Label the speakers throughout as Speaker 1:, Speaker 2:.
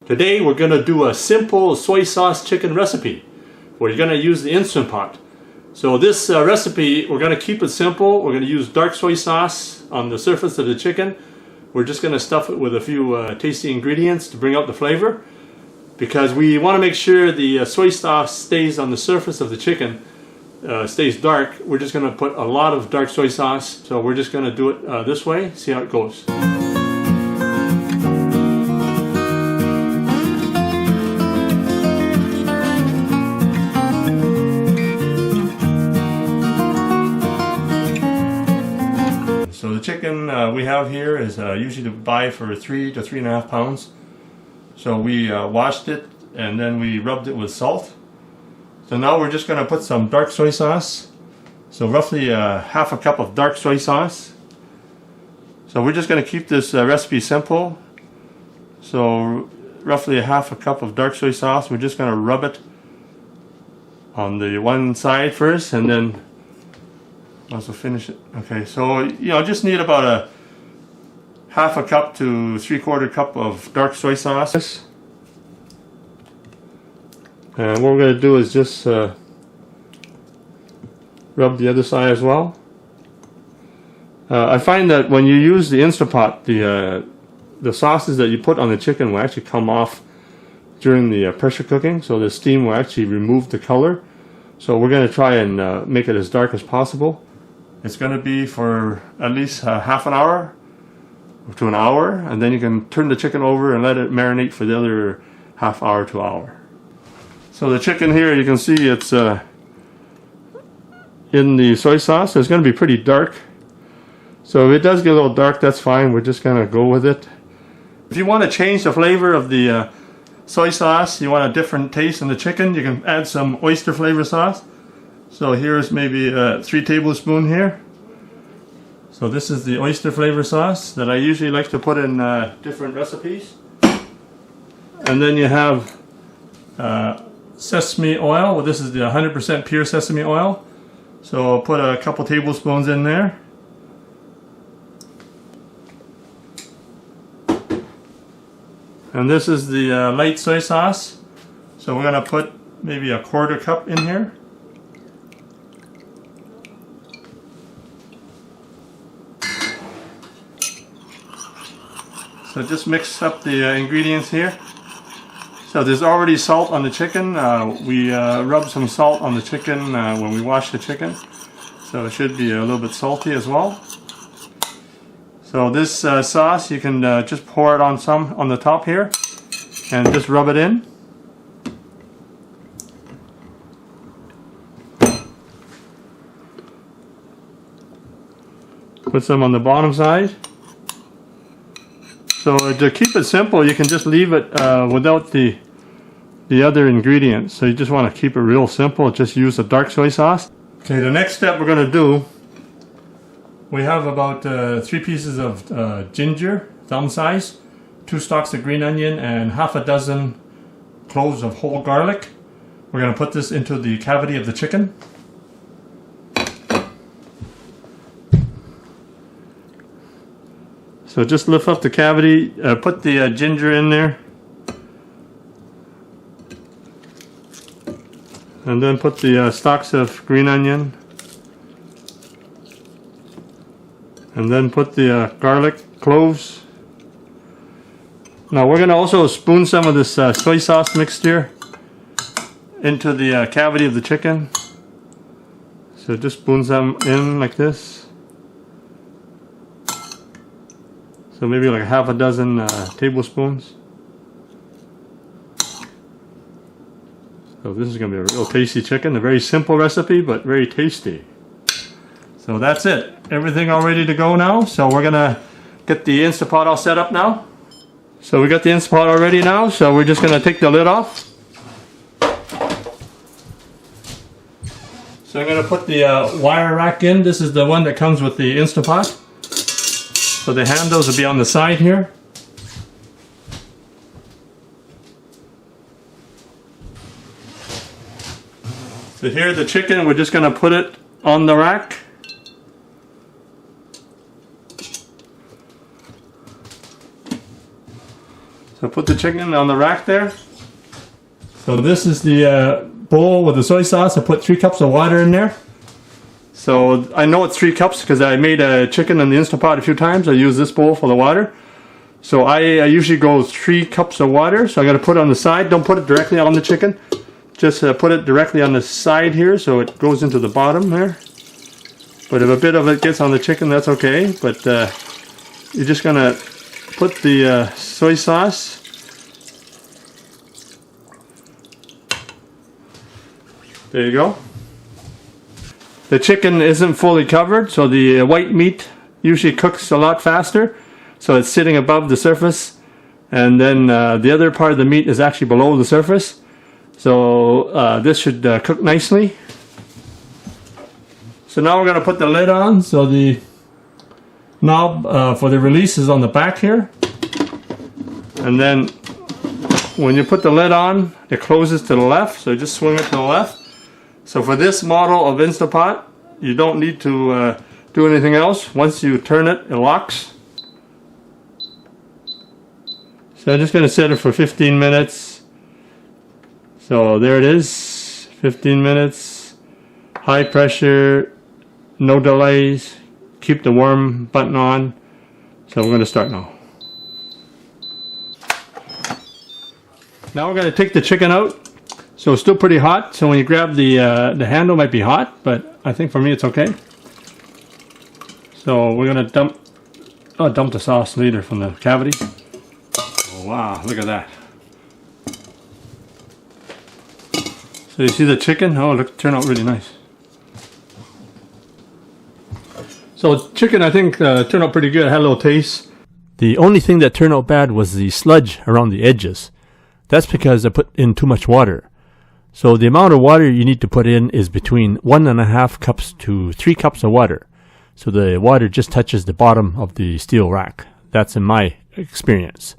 Speaker 1: Today we're going to do a simple soy sauce chicken recipe. We're going to use the Instant Pot. So this recipe, we're going to keep it simple. We're going to use dark soy sauce on the surface of the chicken. We're just going to stuff it with a few tasty ingredients to bring out the flavor. Because we want to make sure the soy sauce stays on the surface of the chicken, stays dark. We're just going to put a lot of dark soy sauce. So we're just going to do it this way, see how it goes. So the chicken we have here is usually to buy for 3 to 3.5 pounds. So we washed it and then we rubbed it with salt. So now we're just going to put some dark soy sauce. So roughly half a cup of dark soy sauce. So we're just going to keep this recipe simple. So roughly half a cup of dark soy sauce. We're just going to rub it on the one side first and then also finish it. Okay, so just need about a half a cup to 3/4 cup of dark soy sauce. And what we're going to do is just rub the other side as well. I find that when you use the Instant Pot, the sauces that you put on the chicken will actually come off during the pressure cooking, so the steam will actually remove the color. So we're going to try and make it as dark as possible. It's going to be for at least half an hour to an hour, and then you can turn the chicken over and let it marinate for the other half hour to hour. So the chicken here, you can see it's in the soy sauce. So it's going to be pretty dark. So if it does get a little dark, that's fine. We're just going to go with it. If you want to change the flavor of the soy sauce, you want a different taste in the chicken, you can add some oyster flavor sauce. So here's maybe 3 tablespoons here. So this is the oyster flavor sauce that I usually like to put in different recipes. And then you have sesame oil. Well, this is the 100% pure sesame oil. So I'll put a couple tablespoons in there. And this is the light soy sauce. So we're going to put maybe a 1/4 cup in here. So just mix up the ingredients here. So there's already salt on the chicken. We rubbed some salt on the chicken when we washed the chicken. So it should be a little bit salty as well. So this sauce, you can just pour it on some on the top here and just rub it in. Put some on the bottom side. So to keep it simple, you can just leave it without the other ingredients. So you just want to keep it real simple. Just use the dark soy sauce. Okay, the next step we're going to do, we have about 3 pieces of ginger, thumb size, 2 stalks of green onion, and half a dozen cloves of whole garlic. We're going to put this into the cavity of the chicken. So just lift up the cavity, put the ginger in there, and then put the stalks of green onion, and then put the garlic cloves. Now we're going to also spoon some of this soy sauce mixture into the cavity of the chicken. So just spoon some in like this. So maybe like half a dozen tablespoons. So this is going to be a real tasty chicken. A very simple recipe, but very tasty. So that's it. Everything all ready to go now. So we're going to get the Instant Pot all set up now. So we got the Instant Pot all ready now. So we're just going to take the lid off. So I'm going to put the wire rack in. This is the one that comes with the Instant Pot. So the handles will be on the side here. So here the chicken, we're just going to put it on the rack.
Speaker 2: So
Speaker 1: So put the chicken on the rack there. So this is the bowl with the soy sauce. I put 3 cups of water in there. So I know it's 3 cups because I made a chicken in the Instant Pot a few times. I use this bowl for the water. So I usually go 3 cups of water. So I got to put it on the side. Don't put it directly on the chicken. Just put it directly on the side here so it goes into the bottom there. But if a bit of it gets on the chicken, that's okay. But you're just going to put the soy sauce. There you go. The chicken isn't fully covered, so the white meat usually cooks a lot faster. So it's sitting above the surface, and then the other part of the meat is actually below the surface. So this should cook nicely. So now we're going to put the lid on. So the knob for the release is on the back here. And then when you put the lid on, it closes to the left. So just swing it to the left. So for this model of Instant Pot, you don't need to do anything else. Once you turn it, it locks. So I'm just going to set it for 15 minutes. So there it is, 15 minutes, high pressure, no delays, keep the warm button on. So we're going to start now. Now we're going to take the chicken out. So it's still pretty hot, so when you grab the handle it might be hot, but I think for me it's okay. So we're going to dump the sauce later from the cavity. Oh, wow, look at that. So you see the chicken? Oh, look, it turned out really nice. So chicken, I think, turned out pretty good. It had a little taste. The only thing that turned out bad was the sludge around the edges. That's because I put in too much water. So the amount of water you need to put in is between 1.5 cups to 3 cups of water. So the water just touches the bottom of the steel rack. That's in my experience.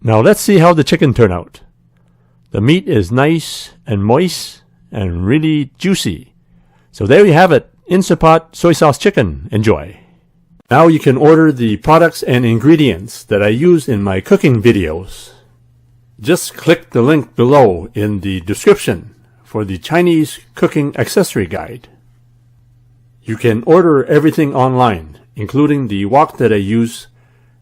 Speaker 1: Now let's see how the chicken turned out. The meat is nice and moist and really juicy. So there you have it, Instant Pot soy sauce chicken. Enjoy. Now you can order the products and ingredients that I use in my cooking videos. Just click the link below in the description for the Chinese cooking accessory guide. You can order everything online, including the wok that I use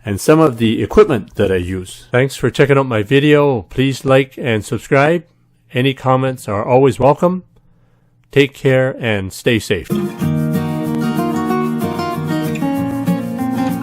Speaker 1: and some of the equipment that I use. Thanks for checking out my video. Please like and subscribe. Any comments are always welcome. Take care and stay safe.